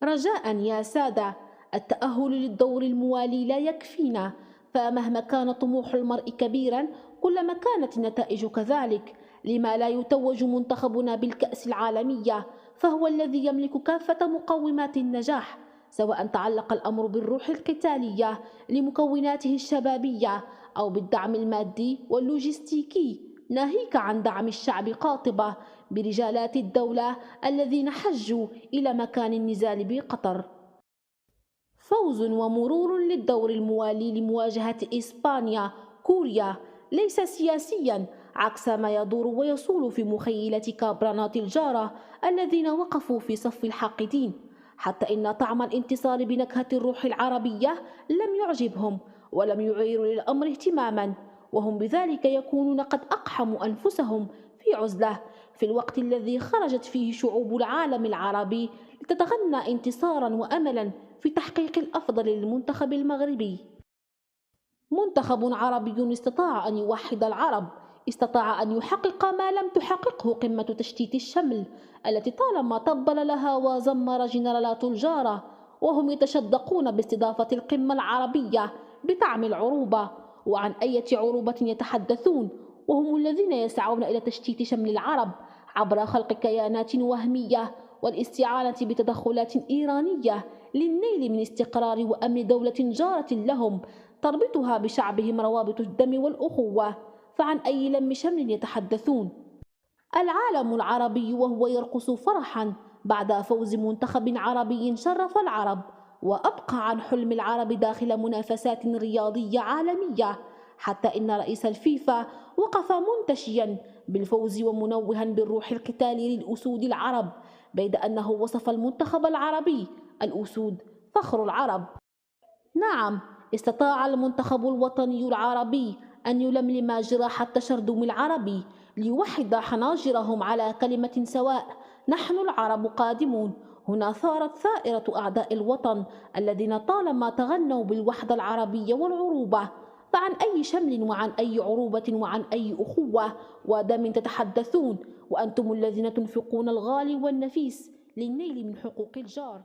رجاء يا سادة، التأهل للدور الموالي لا يكفينا، فمهما كان طموح المرء كبيرا كلما كانت النتائج كذلك. لما لا يتوج منتخبنا بالكأس العالمية؟ فهو الذي يملك كافة مقومات النجاح، سواء تعلق الأمر بالروح القتالية لمكوناته الشبابية أو بالدعم المادي واللوجستيكي، ناهيك عن دعم الشعب قاطبة برجالات الدولة الذين حجوا إلى مكان النزال بقطر. فوز ومرور للدور الموالي لمواجهة إسبانيا كوريا ليس سياسيا عكس ما يدور ويصول في مخيلة كابرانات الجارة الذين وقفوا في صف الحاقدين، حتى إن طعم الانتصار بنكهة الروح العربية لم يعجبهم ولم يعيروا للأمر اهتماما، وهم بذلك يكونون قد أقحموا أنفسهم في عزلة في الوقت الذي خرجت فيه شعوب العالم العربي لتتغنى انتصارا وأملا في تحقيق الأفضل للمنتخب المغربي. منتخب عربي استطاع أن يوحد العرب، استطاع أن يحقق ما لم تحققه قمة تشتيت الشمل التي طالما طبل لها وزمر جنرالات الجارة وهم يتشدقون باستضافة القمة العربية بطعم العروبة. وعن أية عروبة يتحدثون وهم الذين يسعون إلى تشتيت شمل العرب عبر خلق كيانات وهمية والاستعانة بتدخلات إيرانية للنيل من استقرار وأمن دولة جارة لهم تربطها بشعبهم روابط الدم والأخوة. فعن أي لم شمل يتحدثون؟ العالم العربي وهو يرقص فرحا بعد فوز منتخب عربي شرف العرب وأبقى عن حلم العرب داخل منافسات رياضية عالمية، حتى إن رئيس الفيفا وقف منتشيا بالفوز ومنوها بالروح القتالي للأسود العرب، بيد أنه وصف المنتخب العربي الأسود فخر العرب. نعم، استطاع المنتخب الوطني العربي أن يلملم جراح التشرذم العربي ليوحد حناجرهم على كلمة سواء: نحن العرب قادمون. هنا ثارت ثائرة أعداء الوطن الذين طالما تغنوا بالوحدة العربية والعروبة. فعن أي شمل وعن أي عروبة وعن أي أخوة ودم تتحدثون وأنتم الذين تنفقون الغالي والنفيس للنيل من حقوق الجار؟